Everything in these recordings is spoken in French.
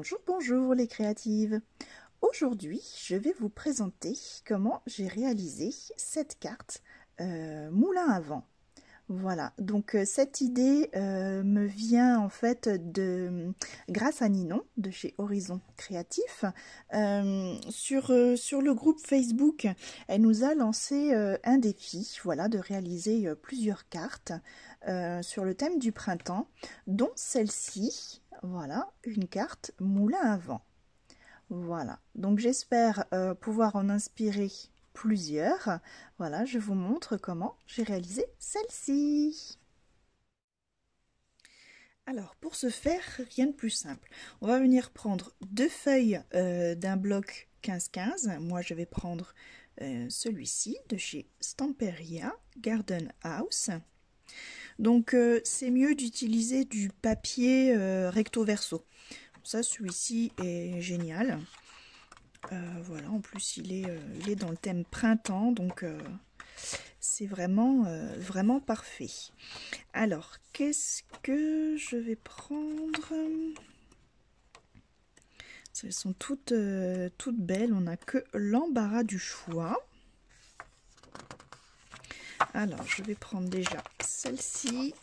Bonjour, bonjour les créatives. Aujourd'hui, je vais vous présenter comment j'ai réalisé cette carte moulin à vent. Voilà, donc cette idée me vient en fait grâce à Ninon de chez Horizon Créatif. Sur le groupe Facebook, elle nous a lancé un défi, voilà, de réaliser plusieurs cartes sur le thème du printemps, dont celle-ci, voilà, une carte moulin à vent. Voilà, donc j'espère pouvoir en inspirer plusieurs. Voilà, je vous montre comment j'ai réalisé celle-ci. Alors, pour ce faire, rien de plus simple. On va venir prendre deux feuilles d'un bloc 15-15. Moi, je vais prendre celui-ci de chez Stamperia Garden House. Donc, c'est mieux d'utiliser du papier recto verso. Ça, celui-ci est génial. Voilà, en plus il est dans le thème printemps, donc c'est vraiment, vraiment parfait. Alors, qu'est-ce que je vais prendre? Elles sont toutes belles, on n'a que l'embarras du choix. Alors, je vais prendre déjà celle-ci.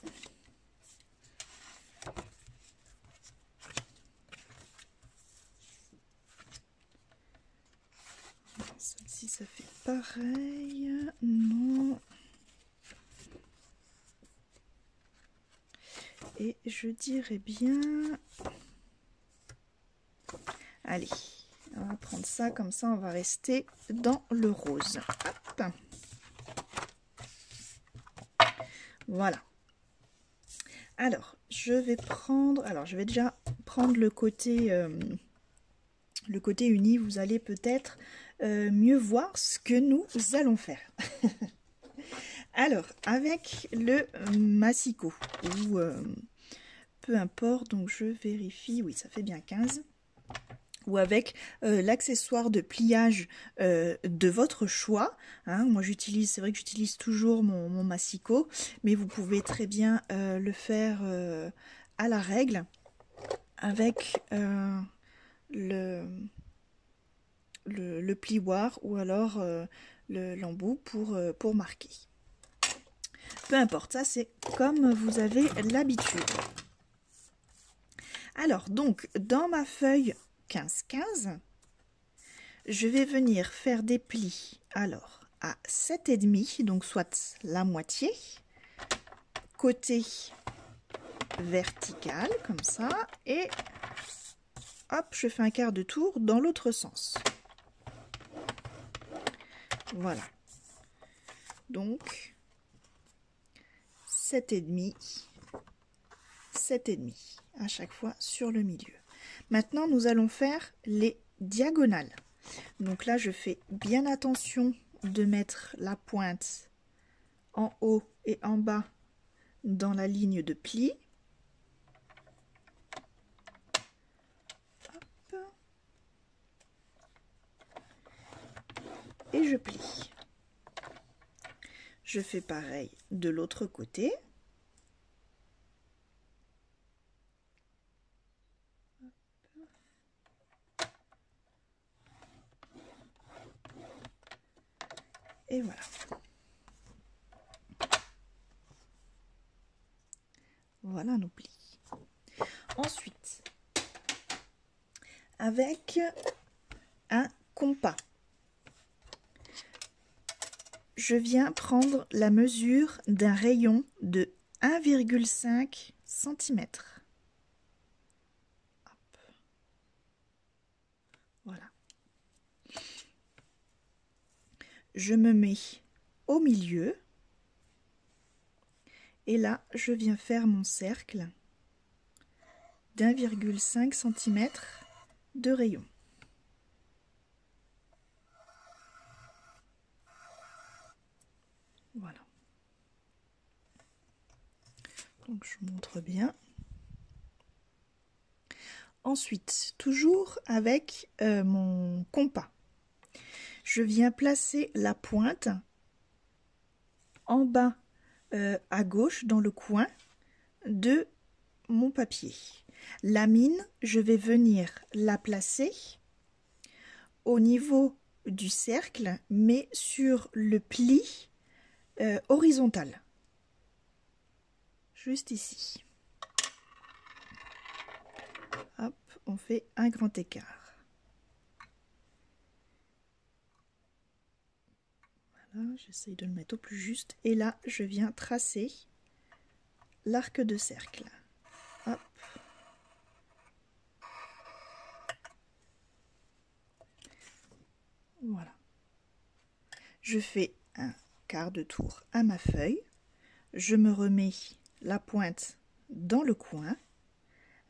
Celle-ci, ça fait pareil. Non. Et je dirais bien... Allez, on va prendre ça, comme ça on va rester dans le rose. Hop. Voilà. Alors, je vais déjà prendre le côté uni. Vous allez peut-être mieux voir ce que nous allons faire. Alors, avec le massicot, ou peu importe, donc je vérifie, oui, ça fait bien 15. Ou avec l'accessoire de pliage de votre choix. Hein. Moi, c'est vrai que j'utilise toujours mon massicot, mais vous pouvez très bien le faire à la règle avec le plioir ou alors l'embout pour marquer. Peu importe, ça c'est comme vous avez l'habitude. Alors, donc, dans ma feuille 15-15, je vais venir faire des plis, alors, à 7,5, donc soit la moitié, côté vertical, comme ça, et hop, je fais un quart de tour dans l'autre sens. Voilà. Donc, 7,5, 7,5, à chaque fois sur le milieu. Maintenant, nous allons faire les diagonales. Donc là, je fais bien attention de mettre la pointe en haut et en bas dans la ligne de pli. Hop. Et je plie. Je fais pareil de l'autre côté. Et voilà. Voilà nos plis. Ensuite, avec un compas, je viens prendre la mesure d'un rayon de 1,5 cm. Voilà. Je me mets au milieu et là, je viens faire mon cercle d'1,5 cm de rayon. Voilà. Donc je montre bien. Ensuite, toujours avec mon compas, je viens placer la pointe en bas à gauche dans le coin de mon papier. La mine, je vais venir la placer au niveau du cercle, mais sur le pli horizontal. Juste ici. Hop, on fait un grand écart. Voilà, j'essaye de le mettre au plus juste. Et là, je viens tracer l'arc de cercle. Hop. Voilà. Je fais un quart de tour à ma feuille. Je me remets la pointe dans le coin,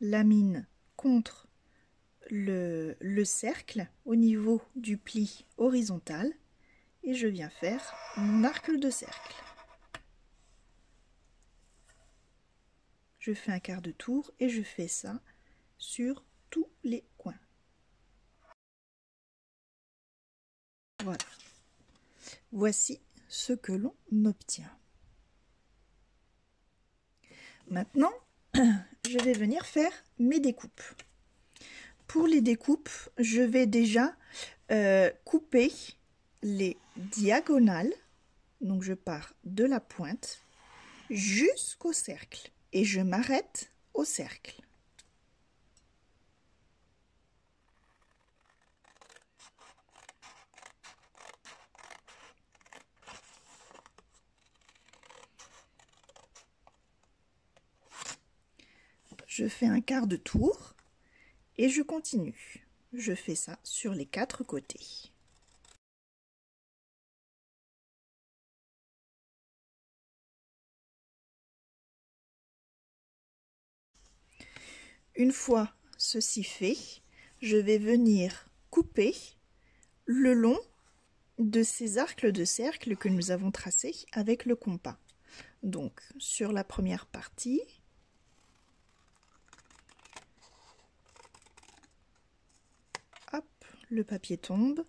la mine contre le cercle au niveau du pli horizontal et je viens faire mon arc de cercle. Je fais un quart de tour et je fais ça sur tous les coins. Voilà. Voici ce que l'on obtient. Maintenant, je vais venir faire mes découpes. Pour les découpes, je vais déjà couper les diagonales. Donc je pars de la pointe jusqu'au cercle et je m'arrête au cercle. Je fais un quart de tour et je continue. Je fais ça sur les 4 côtés. Une fois ceci fait, je vais venir couper le long de ces arcs de cercle que nous avons tracés avec le compas. Donc sur la première partie, hop, le papier tombe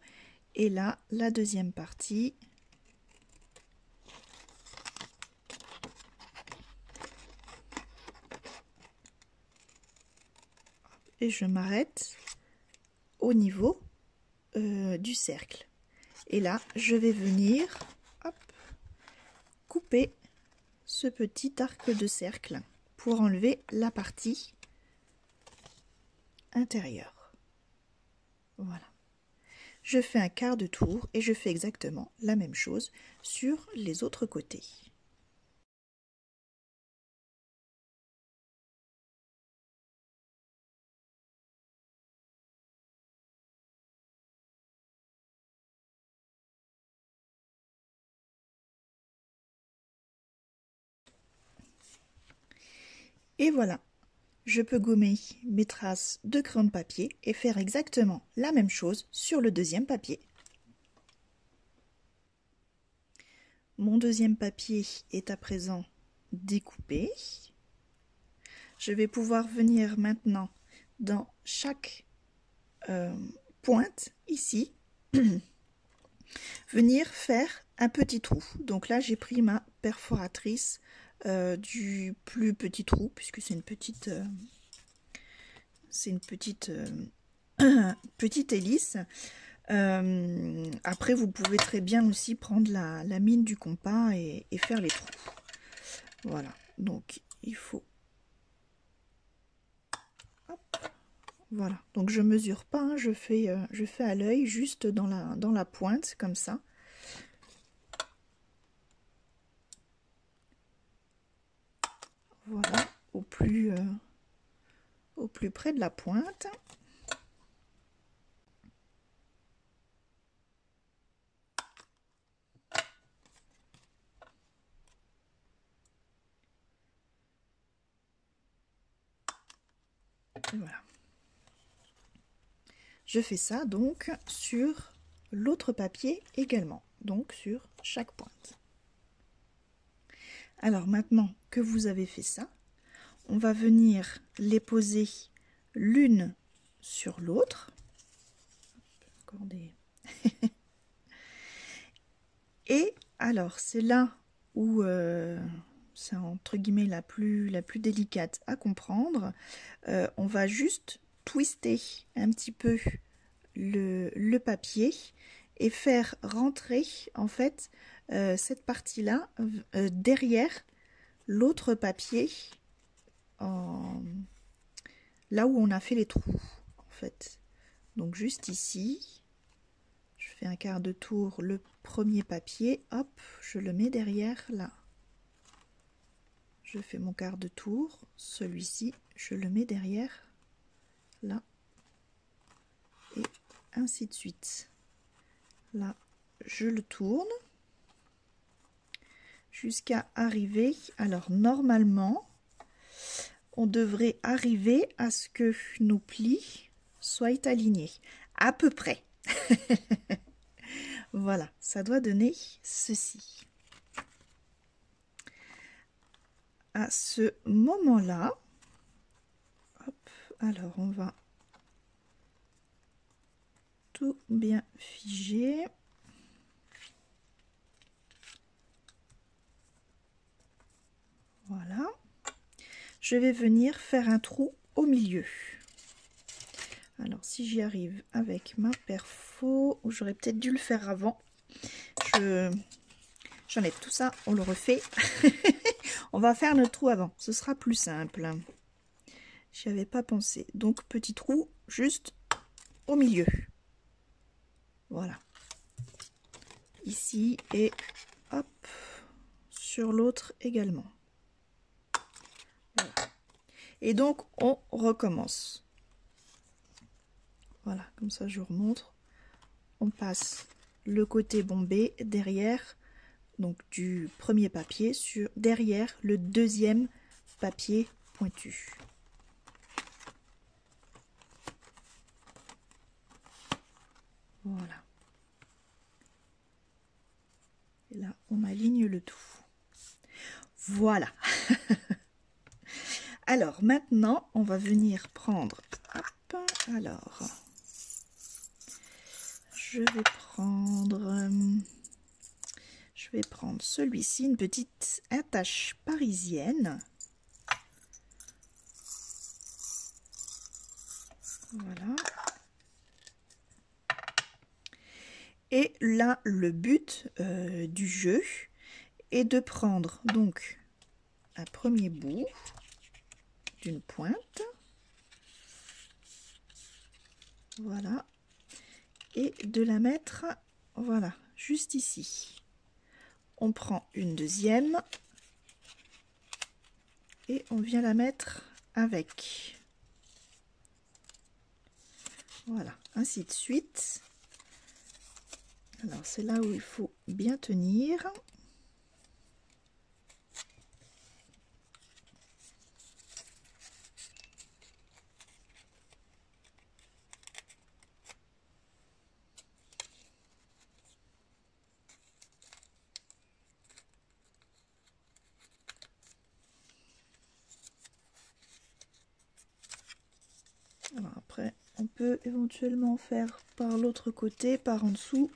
et là la deuxième partie. Et je m'arrête au niveau du cercle. Et là, je vais venir hop, couper ce petit arc de cercle pour enlever la partie intérieure. Voilà. Je fais un quart de tour et je fais exactement la même chose sur les autres côtés. Et voilà, je peux gommer mes traces de crayon de papier et faire exactement la même chose sur le deuxième papier. Mon deuxième papier est à présent découpé. Je vais pouvoir venir maintenant dans chaque pointe ici, venir faire un petit trou. Donc là j'ai pris ma perforatrice du plus petit trou puisque c'est une petite petite hélice. Après vous pouvez très bien aussi prendre la mine du compas et faire les trous. Voilà, donc il faut voilà, donc je mesure pas, hein, je fais à l'œil juste dans la pointe comme ça. Voilà, au plus près de la pointe. Et voilà. Je fais ça donc sur l'autre papier également, donc sur chaque pointe. Alors maintenant que vous avez fait ça, on va venir les poser l'une sur l'autre. Et alors c'est là où c'est en entre guillemets la plus délicate à comprendre. On va juste twister un petit peu le papier et faire rentrer en fait cette partie-là derrière l'autre papier là où on a fait les trous en fait. Donc juste ici, je fais un quart de tour le premier papier, hop, je le mets derrière là. Je fais mon quart de tour, celui-ci, je le mets derrière là. Et ainsi de suite. Là, je le tourne jusqu'à arriver. Alors normalement, on devrait arriver à ce que nos plis soient alignés, à peu près. Voilà, ça doit donner ceci. À ce moment-là, alors on va tout bien figer. Voilà. Je vais venir faire un trou au milieu. Alors si j'y arrive avec ma perfo, ou j'aurais peut-être dû le faire avant. J'enlève tout ça, on le refait. On va faire notre trou avant, ce sera plus simple. J'y avais pas pensé. Donc petit trou juste au milieu. Voilà. Ici et hop sur l'autre également. Voilà. Et donc on recommence. Voilà, comme ça je vous remontre. On passe le côté bombé derrière, donc du premier papier sur derrière le deuxième papier pointu. Voilà. Et là, on aligne le tout. Voilà. Alors maintenant, on va venir prendre. Hop, alors, je vais prendre celui-ci, une petite attache parisienne. Voilà. Et là, le but du jeu est de prendre donc un premier bout d'une pointe. Voilà. Et de la mettre, voilà, juste ici. On prend une deuxième et on vient la mettre avec. Voilà, ainsi de suite. Alors c'est là où il faut bien tenir. Alors après, on peut éventuellement faire par l'autre côté, par en dessous.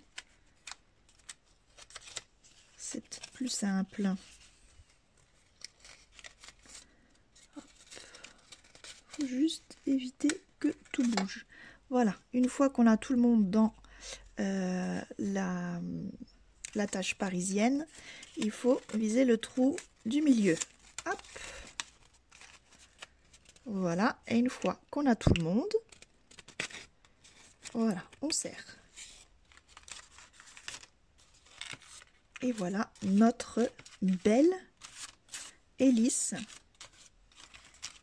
C'est peut-être plus simple. Il faut juste éviter que tout bouge. Voilà, une fois qu'on a tout le monde dans la tâche parisienne, il faut viser le trou du milieu. Hop. Voilà, et une fois qu'on a tout le monde, voilà, on serre. Et voilà notre belle hélice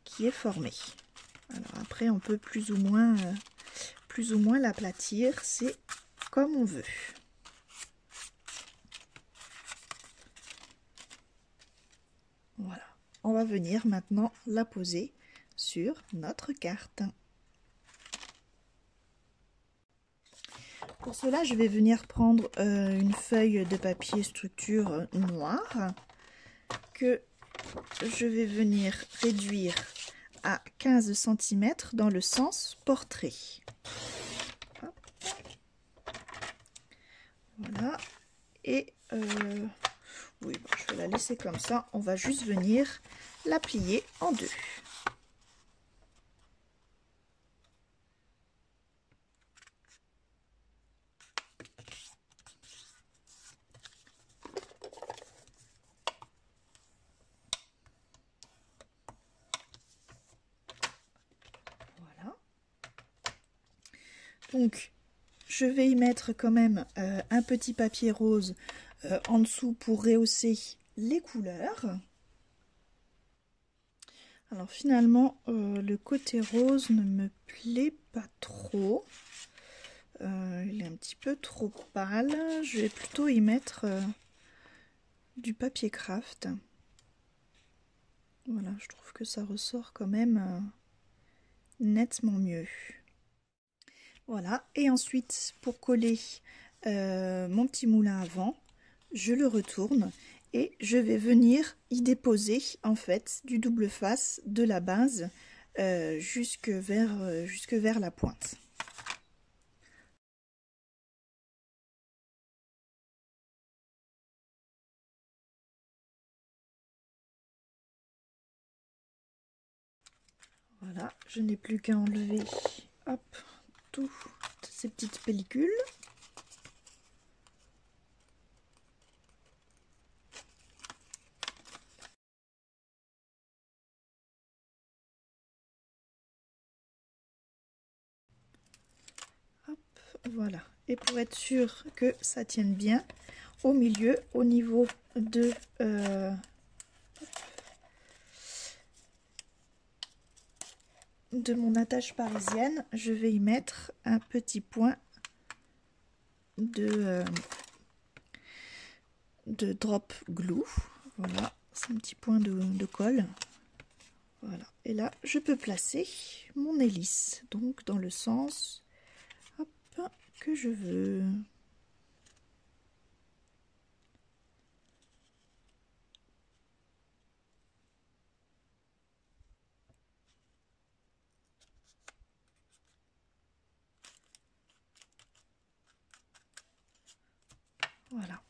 qui est formée. Alors après, on peut plus ou moins l'aplatir, c'est comme on veut. Voilà, on va venir maintenant la poser sur notre carte. Pour cela, je vais venir prendre une feuille de papier structure noire que je vais venir réduire à 15 cm dans le sens portrait. Hop. Voilà. Et Oui, bon, je vais la laisser comme ça. On va juste venir la plier en deux. Voilà. Donc, je vais y mettre quand même un petit papier rose en dessous pour rehausser les couleurs. Alors finalement, le côté rose ne me plaît pas trop. Il est un petit peu trop pâle. Je vais plutôt y mettre du papier craft. Voilà, je trouve que ça ressort quand même nettement mieux. Voilà, et ensuite pour coller mon petit moulin à vent, je le retourne et je vais venir y déposer en fait du double face de la base jusque vers la pointe. Voilà, je n'ai plus qu'à enlever hop, toutes ces petites pellicules. Hop, voilà. Et pour être sûr que ça tienne bien, au milieu, au niveau de mon attache parisienne, je vais y mettre un petit point de drop glue. Voilà, c'est un petit point de colle. Voilà, et là je peux placer mon hélice, donc dans le sens hop, que je veux. Voilà.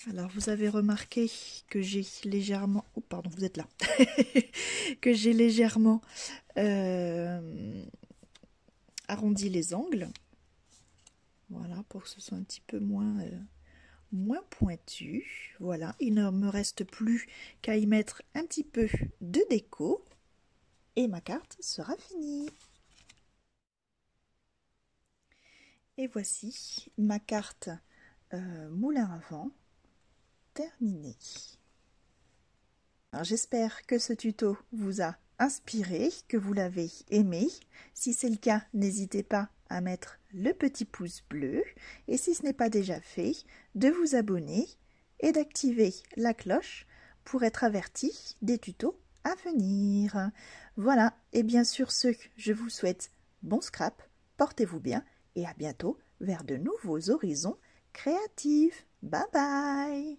Alors vous avez remarqué que j'ai légèrement, oh pardon, vous êtes là, que j'ai légèrement arrondi les angles. Voilà, pour que ce soit un petit peu moins pointu. Voilà, il ne me reste plus qu'à y mettre un petit peu de déco et ma carte sera finie. Et voici ma carte moulin à vent terminée. J'espère que ce tuto vous a inspiré, que vous l'avez aimé. Si c'est le cas, n'hésitez pas à mettre le petit pouce bleu et si ce n'est pas déjà fait, de vous abonner et d'activer la cloche pour être averti des tutos à venir. Voilà, et bien sûr ce, je vous souhaite bon scrap, portez-vous bien et à bientôt vers de nouveaux horizons créatifs. Bye bye!